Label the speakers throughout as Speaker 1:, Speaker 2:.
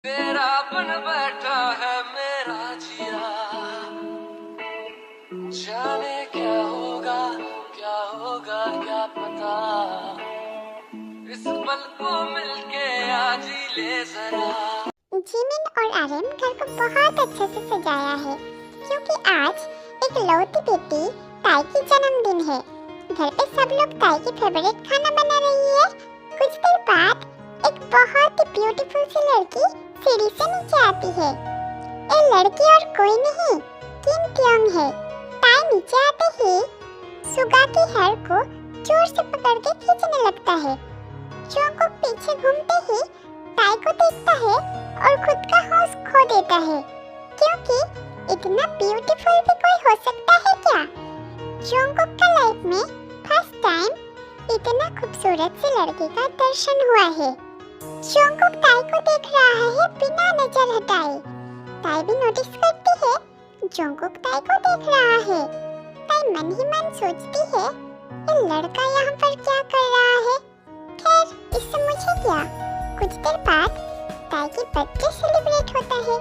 Speaker 1: तेरा बन बैठा है मेरा जिया, जाने क्या होगा क्या पता, इस पल को मिलके आज ही ले जरा।
Speaker 2: जिमिन और आर्यन घर को बहुत अच्छे से सजाया है क्योंकि आज एक लौती बेटी ताई की जन्मदिन है। घर पे सब लोग ताई की फेवरेट खाना बना रही है। कुछ देर बाद एक बहुत ही ब्यूटीफुल सी लड़की सीढ़ी से नीचे आती है। ये लड़की और कोई नहीं, किम ट्योंग है। ताई नीचे आते ही सुगा की हेयर को जोर से पकड़ के खींचने लगता है। जोंगकुक पीछे घूमते ही ताई को देखता है और खुद का होश खो देता है क्योंकि इतना ब्यूटीफुल भी कोई हो सकता है क्या? जोंगकुक का लाइफ में फर्स्ट टाइम इतना खूबसूरत सी लड़की का दर्शन हुआ है। जोंगकुक ताई को देख रहा है बिना नजर हटाए। ताई भी नोटिस करती है जोंगकुक ताई को देख रहा है। ताई मन ही मन सोचती है ये लड़का यहाँ पर क्या कर रहा है? खैर इससे मुझे क्या। कुछ देर बाद ताई की बर्थडे सेलिब्रेट होता है।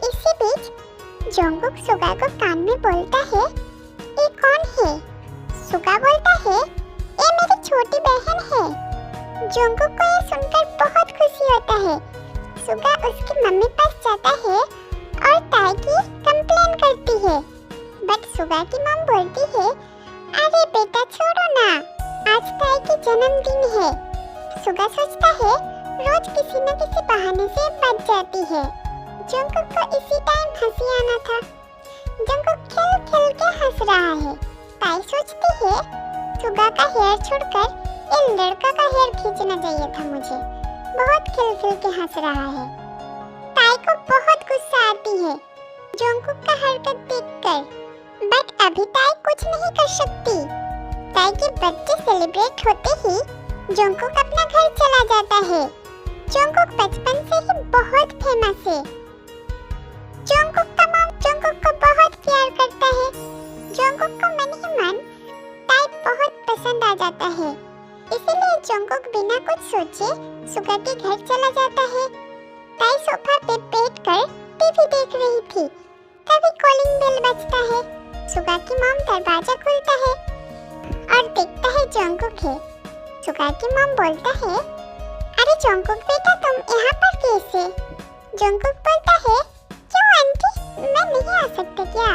Speaker 2: इसी बीच जोंगकुक सुगा को कान में बोलता है ये कौन है? सुगा बोलता है ये मेरी छोटी बहन है। जोंगकुक को ये सुनकर बहुत खुशी होता है। सुगा उसकी मम्मी पास जाता है और ताई की कंप्लेन करती है। बट सुगा की मम बोलती है अरे बेटा छोड़ो ना, आज ताई की जन्मदिन है। सुगा सोचता है रोज किसी न किसी बहाने से बच जाती है। जोंगकुक को इसी टाइम हंसी आना था। जोंगकुक खेल खेल के हंस रहा है। ताई सोचती है सुगा का हेयर छोड़कर ये लड़का का हेयर खींचना चाहिए था मुझे। बहुत खेल खेल के हंस रहा है। ताई को बहुत गुस्सा आती है जोंगकुक का हरकत देखकर। बट अभी ताई कुछ नहीं कर सकती। ताई की बर्थडे सेलिब्रेट होते ही जोंगकुक अपना घर चला जाता है। जोंगकुक बचपन से ही बहुत फेमस है। जोंगकुक का मॉम जोंगकुक को बहुत प्यार करता है। जोंगकुक को मन ही मन ताई बहुत पसंद आ जाता है। इसीलिए जोंगकुक बिना कुछ सोचे सुगा के घर चला जाता है। ताई सोफा पे बैठकर टीवी देख रही थी। तभी कॉलिंग बेल बजता है। सुगा की मॉम दरवाजा खोलता है और देखता है जोंगकुक है। सुगा की मॉम बोलता है अरे जोंगकुक बेटा तुम यहाँ पर कैसे? जोंगकुक बोलता है क्यों आंटी, मैं नहीं आ सकता क्या?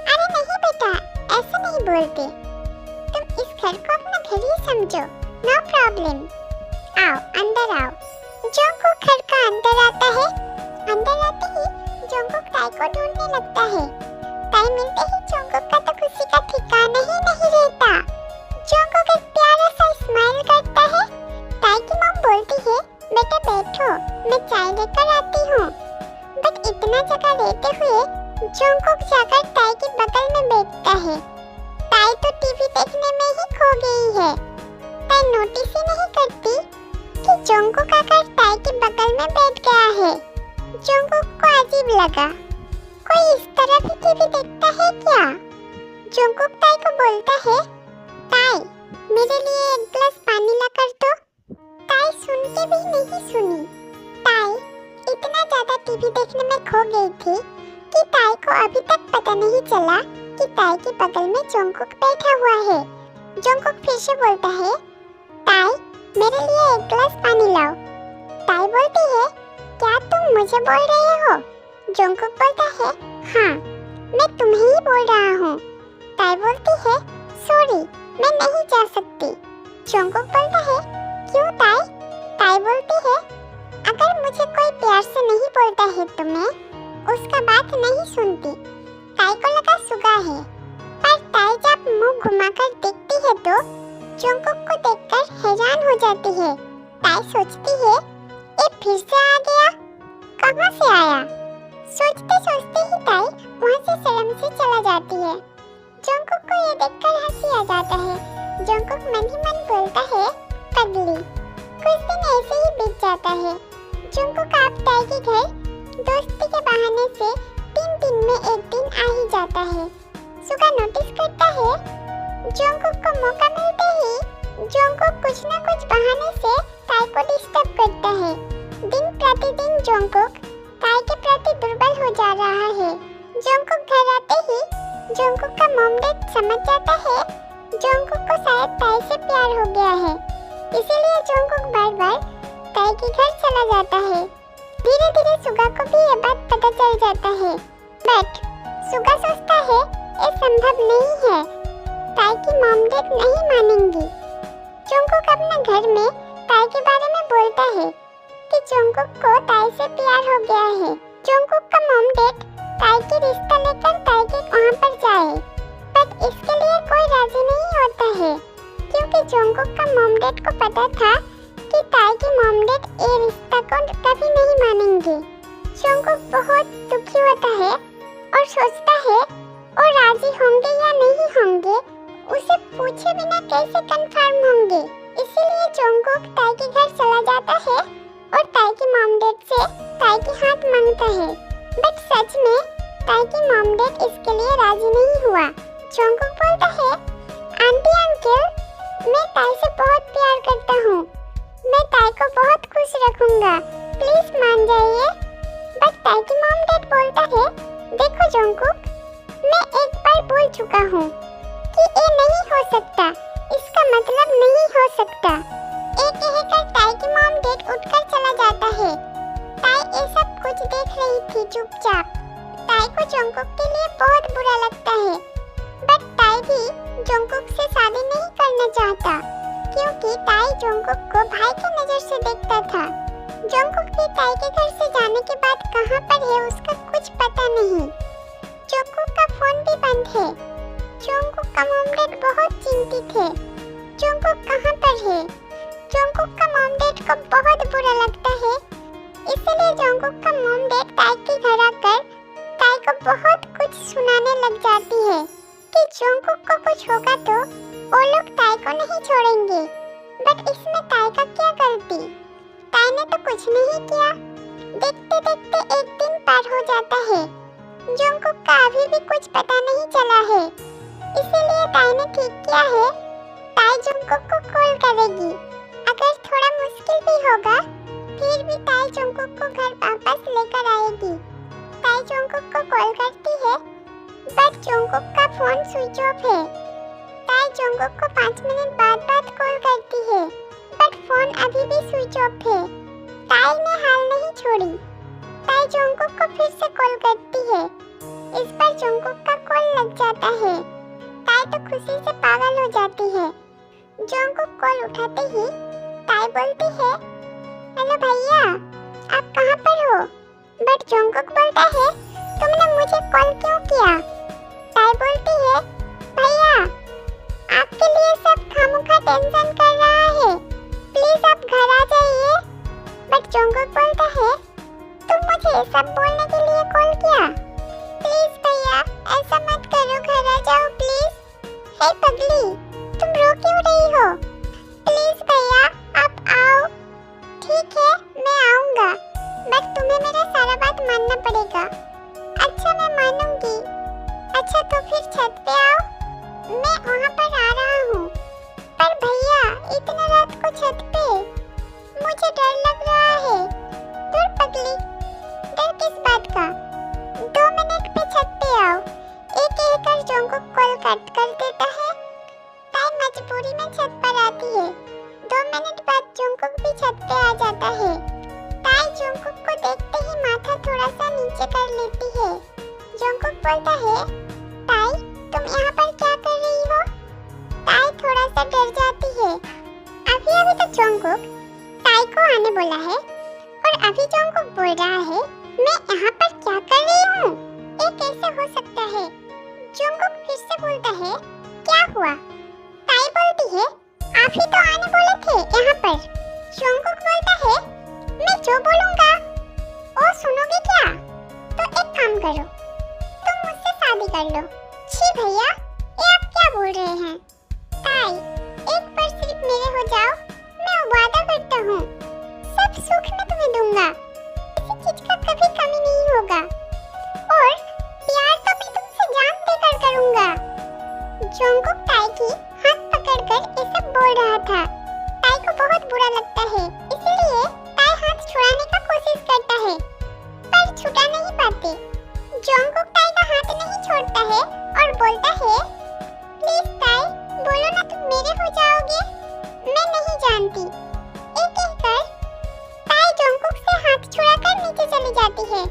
Speaker 2: अरे नहीं बेटा, ऐसा नहीं बोलते। तुम इस घर को अपना घर ही समझो, नो प्रॉब्लम। आओ अंदर आओ। जोंगकुक घर का अंदर आता है। अंदर आते ही जोंगकुक ताई को ढूंढने लगता है। ताई मिलते ही जोंगकुक का तो खुशी का ठिकाना ही नहीं रहता। जोंगकुक एक प्यारा सा स्माइल करता है। ताई की मॉम बोलती है बेटा बैठो, मैं चाय लेकर आती हूँ। बट इतना जगह रहते हुए जोंगकुक जाकर ताई के बगल में बैठता है। ताई तो टीवी देखने में ही खो गई है। ताई नोटिस ही नहीं करती कि जोंगकुक आकर ताई के बगल में बैठ गया है। जोंगकुक को अजीब लगा, कोई इस तरह भी टीवी देखता है क्या? जोंगकुक ताई को बोलता है ताई मेरे लिए एक गिलास पानी लाकर दो। ताई सुन के भी नहीं सुनी। ताई इतना ज्यादा टीवी देखने में खो गई थी कि ताई को अभी तक पता नहीं चला कि ताई के बगल में जोंगकुक बैठा हुआ है। जोंगकुक फिर से बोलता है ताई मेरे लिए एक गिलास पानी लाओ। ताई बोलती है क्या तुम मुझे बोल रहे हो? जोंगकुक बोलता है हाँ मैं तुम्हें ही बोल रहा हूँ। ताई बोलती है सॉरी मैं नहीं जा सकती। जोंगकुक बोलता है क्यों ताई? ताई बोलती है अगर मुझे कोई प्यार से नहीं बोलता है तो मैं उसका बात नहीं सुनती। ताई को लगा सुगा है, पर ताई जब मुंह घुमाकर देखती है तो जोंगकुक को देखकर हैरान हो जाती है। ताई सोचती है ये फिर से आ गया, कहाँ से आया? सोचते सोचते ही ताई वहाँ से शर्म से चला जाती है। जोंगकुक को ये देखकर हंसी आ जाता है। जोंगकुक मन ही मन बोलता है पगली। कुछ दिन ऐसे ही बीत जाता है। जोंगकुक आप ताई के घर दोस्ती के बहाने से 3 दिन में एक दिन आ ही जाता है। सुगा नोटिस करता है जोंगकुक को मौका मिलते ही जोंगकुक कुछ न कुछ बहाने से ताई को डिस्टर्ब करता है। दिन प्रतिदिन जोंगकुक ताई के प्रति दुर्बल हो जा रहा है। जोंगकुक घर आते ही जोंगकुक का मॉम डैड समझ जाता है जोंगकुक को शायद ताई से प्यार हो गया है, इसीलिए जोंगकुक बार-बार ताई के घर चला जाता है। धीरे-धीरे सुगा को भी ये बात पता चल जाता है, बट सुगा सोचता है ये संभव नहीं है, ताई की मॉम डैड नहीं मानेंगी। जोंगकुक अपने घर में ताई के बारे में बोलता है कि जोंगकुक को ताई से प्यार हो गया है। जोंगकुक का मॉम डैड ताई की रिश्ता लेकर ताई के वहाँ पर जाए, बट इसके लिए कोई राजी नहीं होता है, क्योंकि जोंगकुक का मॉम डैड को पता था कि ताई की मॉम डैड ये रिश्ता को कभी नहीं मानेंगे। जोंगकुक बहुत दुखी होता है और सोचता है वो राजी होंगे या नहीं होंगे, उसे पूछे बिना कैसे कंफर्म होंगे। इसीलिए जोंगकुक ताई के घर चला जाता है और ताई की मॉम डैड से ताई की हाथ मांगता है, बट सच में ताई की मॉम डैड इसके लिए राजी नहीं हुआ। जोंगकुक बोलता है, आंटी अंकल, मैं ताई से बहुत प्यार करता हूँ, मैं ताई को बहुत खुश रखूंगा, प्लीज मान जाइए। बट ताई की मॉम डैड बोलता है, देखो जोंगकुक, मैं एक बार बोल चुका हूँ कि ये नहीं हो सकता, इसका मतलब नहीं हो सकता। ये कहकर ताई की मॉम डैड उठकर चला जाता है। ताई ये सब कुछ देख रही थी चुपचाप। ताई को जोंगकुक के लिए बहुत बुरा लगता है, बट ताई भी जोंगकुक से शादी नहीं करना चाहता, क्योंकि ताई जोंगकुक को भाई की नजर से देखता था। जोंगकुक भी ताई के घर से जाने के बाद कहाँ पर है उसका कुछ पता नहीं। जोंगकुक का फोन भी बंद है। जोंगकुक का मॉम डैड बहुत चिंतित है, जोंगकुक कहाँ पर है। जोंगकुक का मॉम डैड को बहुत बुरा लगता है, इसलिए जोंगकुक का मॉम डैड ताई के घर आकर ताई को बहुत कुछ सुनाने लग जाती है कि जोंगकुक को कुछ होगा तो वो लोग ताई को नहीं छोड़ेंगे, बट इसमें ताई का क्या गलती, ताई ने तो कुछ नहीं किया। देखते देखते एक दिन पार हो जाता है। जोंगकुक का अभी भी कुछ पता नहीं चला है, इसीलिए ताई ने ठीक किया है, ताई जोंगकुक को कॉल करेगी। अगर थोड़ा मुश्किल भी होगा, फिर भी ताई जोंगकुक को घर वापस लेकर आएगी। ताई जोंगकुक को कॉल करती है, बट जोंगकुक का फोन स्विच ऑफ है। ताई जोंगकुक को 5 मिनट बाद कॉल करती है, बट फोन अभी भी स्विच ऑफ है। ताई ने हाल नहीं छोड़ी। ताई जोंगकुक को फिर से कॉल करती है। इस बार जोंगकुक का कॉल लग जाता है। ताई तो खुशी से पागल हो जाती है। जोंगकुक कॉल उठाते ही ताई बोलती है, हेलो भैया, आप कहाँ पर हो? बट जोंगकुक बोलता है, तुमने मुझे कॉल क्यों किया? ताई बोलती है, भैया, आपके लिए सब खामोखा टेंशन कर रहा है, प्लीज आप घर आ जाइए। बट जोंगकुक बोलता है, तुम मुझे ये सब बोलने के लिए कॉल किया? प्लीज भैया, ऐसा मत करो, घर आ जाओ प्लीज। हे पगली, तुम रो क्यों रही हो? प्लीज भैया, आप आओ। ठीक है, मैं आऊंगा, बट तुम्हें मेरा सारा बात मानना पड़ेगा। अच्छा, मैं मानूंगी। अच्छा, तो फिर छत पे आओ, मैं वहाँ पर आ रहा हूँ। पर भैया, इतने रात को छत पे, मुझे डर लग रहा है। दूर पगली, डर किस बात का? 2 मिनट पे छत पे आओ। एक कहकर जोंगकुक कॉल कट कर देता है। ताई मजबूरी में छत पर आती है। 2 मिनट बाद जोंगकुक भी छत पे आ जाता है। ताई जोंगकुक को देखते ही माथा थोड़ा सा नीचे कर लेती है। जोंगकुक बोलता है, ताई, तुम यहाँ पर क्या कर रही हो? ताई थोड़ा सा डर जाती है। अभी तो जोंगकुक ताई को आने बोला है और अभी जोंगकुक बोल रहा है, मैं यहाँ पर क्या कर रही हूँ? ये कैसे हो सकता है? जोंगकुक फिर से बोलता है, क्या हुआ? ताई बोलती है, आप ही तो आने बोले थे यहाँ पर। जोंगकुक बोलता है, मैं जो बोलूँगा वो सुनोगे क्या? तो एक काम करो, तुम मुझसे शादी कर लो। छी भैया, ये आप क्या बोल रहे हैं? ताई, एक बार सिर्फ मेरे हो जाओ, मैं वादा करता हूँ, सब सुख मैं तुम्हें दूंगा, किसी चीज का कभी कमी नहीं होगा, और प्यार तो मैं तुमसे जान देकर करूँगा। जोंगकुक ताई की हाथ पकड़कर ये सब बोल रहा था। ताई को बहुत बुरा लगता है, इसलिए ताई हाथ छुड़ाने का कोशिश छुटा नहीं पाते। जंगकुक ताई का हाथ नहीं छोड़ता है और बोलता है, प्लीज ताई, बोलो ना तुम मेरे हो जाओगे। मैं नहीं जानती। ये कहकर ताई जंगकुक से हाथ छुड़ाकर नीचे चली जाती है।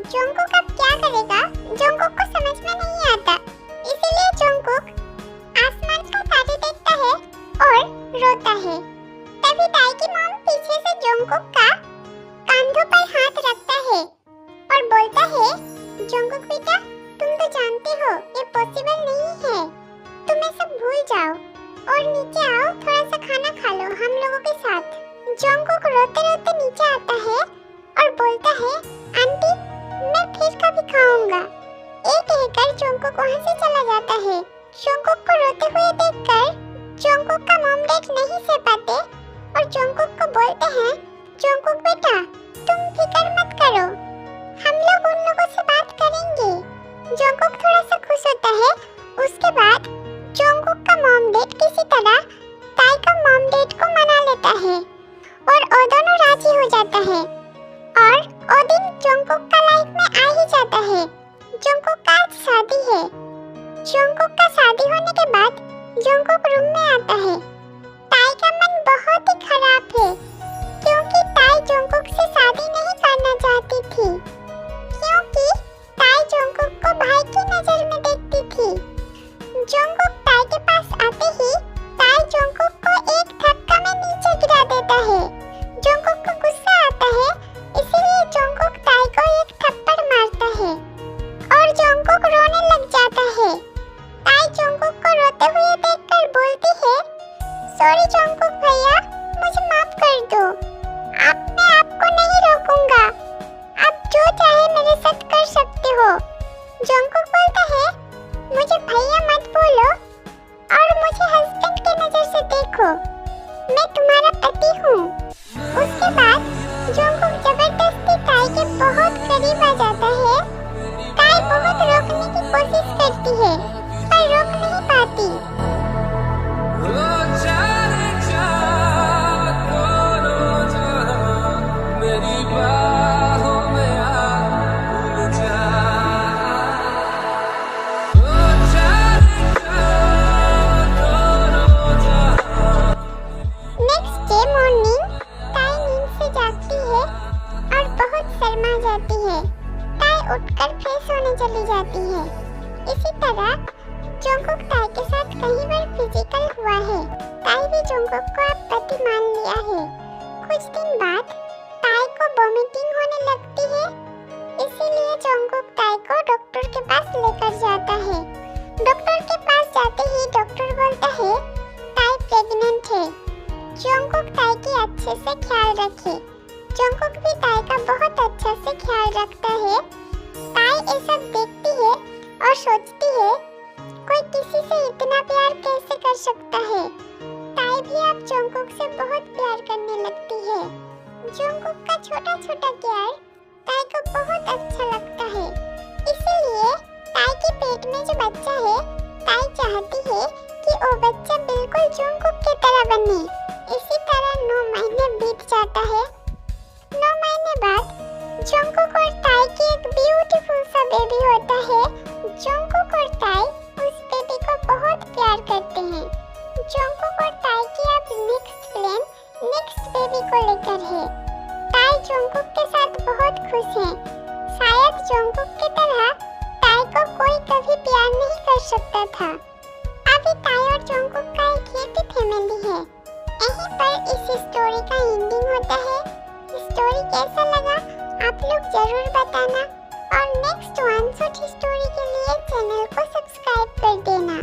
Speaker 2: जंगकुक अब क्या करेगा, जंगकुक को समझ में नहीं आता। इसीलिए जंगकुक आसमान को तारे देखता है और रोता है। तभी ताई की मॉम पीछे से जंगकुक का कंधों पर हाथ रखता है और बोलता है, जंगकुक बेटा, तुम तो जानते हो ये पॉसिबल नहीं है। तुम ये सब भूल जाओ और नीचे आओ, थोड़ा सा खाना खा लो हम लोगों के साथ। जंगकुक रोते रोते नीचे आता है और बोलता है, आंटी मैं फिर कभी खाऊंगा। ये कहकर जंगकुक वहाँ से चला जाता है। जंगकुक को रोते हुए देखकर जंगकुक का मॉम डैड नहीं सह पाते और जंगकुक को बोलते हैं, जंगकुक बेटा, तुम फिक्र मत करो, हम लोग उन लोगों से बात करेंगे। जंगकुक थोड़ा सा खुश होता है। उसके बाद जंगकुक का मॉम डैड किसी तरह ताई का मॉम डैड को मना लेता है और वो दोनों राजी हो जाता है और वो दिन जंगकुक का लाइफ में आ ही जाता है। जंगकुक का आज शादी है। जंगकुक का शादी होने के बाद जंगकुक रूम में आता है। ताई का मन बहुत ही खराब है क्योंकि ताई जंगकुक से शादी नहीं करना चाहती थी, क्योंकि ताई जंगकुक को भाई की नजर में देखती थी। जंगकुक ताई के पास आते ही ताई जंगकुक को एक धक्का में नीचे गिरा देता है। जंगकुक को गुस्सा आता है, इसीलिए जंगकुक ताई को एक थप्पड़ मारता है और जंगकुक रोने लग जाता है। ताई जंगकुक को रोते हुए देखकर बोलती है, सॉरी जंगकुक भैया, मुझे माफ कर दो। अब मैं आपको नहीं रोकूंगा, आप जो चाहे मेरे साथ कर सकते हो। जंगकुक बोलता है, मुझे भैया मत बोलो और मुझे हस्बैंड के नजर से देखो, मैं तुम्हारा पति हूँ। उसके बाद जंगकुक जबरदस्ती ताई के बहुत करीब आ जाता है। ताई बहुत रोकने की कोशिश करती है पर रोक नहीं पाती।
Speaker 1: ओ जाने जा, दोनों जहां, मेरी बाहों में आ भूल जा। ओ जाने जा, दोनों जहां।
Speaker 2: नेक्स्ट डे मॉर्निंग ताई नींद से जागती है और बहुत शर्मा जाती है। ताई उठकर फ्रेश होने चली जाती है। इसी तरह जंगकुक ताई के साथ कई बार फिजिकल हुआ है। ताई भी जंगकुक को अब पति मान लिया है। कुछ दिन बाद ताई को वॉमिटिंग होने लगती है, इसीलिए जंगकुक ताई को डॉक्टर के पास लेकर जाता है। डॉक्टर के पास जाते ही डॉक्टर बोलता है, ताई प्रेग्नेंट है। जंगकुक ताई की अच्छे से ख्याल रखे। जंगकुक भी ताई का बहुत अच्छा से ख्याल रखता है। ताई ये सब देखती है और सोचती है, कोई किसी से इतना प्यार कैसे कर सकता है। ताई भी अब जंगकुक से बहुत प्यार करने लगती है। जंगकुक का छोटा छोटा प्यार ताई को बहुत अच्छा लगता है। इसीलिए ताई के पेट में जो बच्चा है, ताई चाहती है कि वो बच्चा बिल्कुल जंगकुक की तरह बने। इसी तरह 9 महीने बीत जाता है। 9 महीने बाद जंगकुक और ताई की एक ब्यूटीफुल सा बेबी होता है। जंगकुक और ताई उस बेबी को बहुत प्यार करते हैं। जंगकुक और ताई की अब नेक्स्ट प्लान नेक्स्ट बेबी को लेकर है। ताई जंगकुक के साथ बहुत खुश है। शायद जंगकुक की तरह ताई को कोई कभी प्यार नहीं कर सकता था। अभी ताई और जंगकुक का एक हैप्पी फैमिली है। यहीं पर इस स्टोरी का एंडिंग होता है। स्टोरी कैसा लगा आप लोग जरूर बताना और नेक्स्ट वन शॉट स्टोरी के लिए चैनल को सब्सक्राइब कर देना।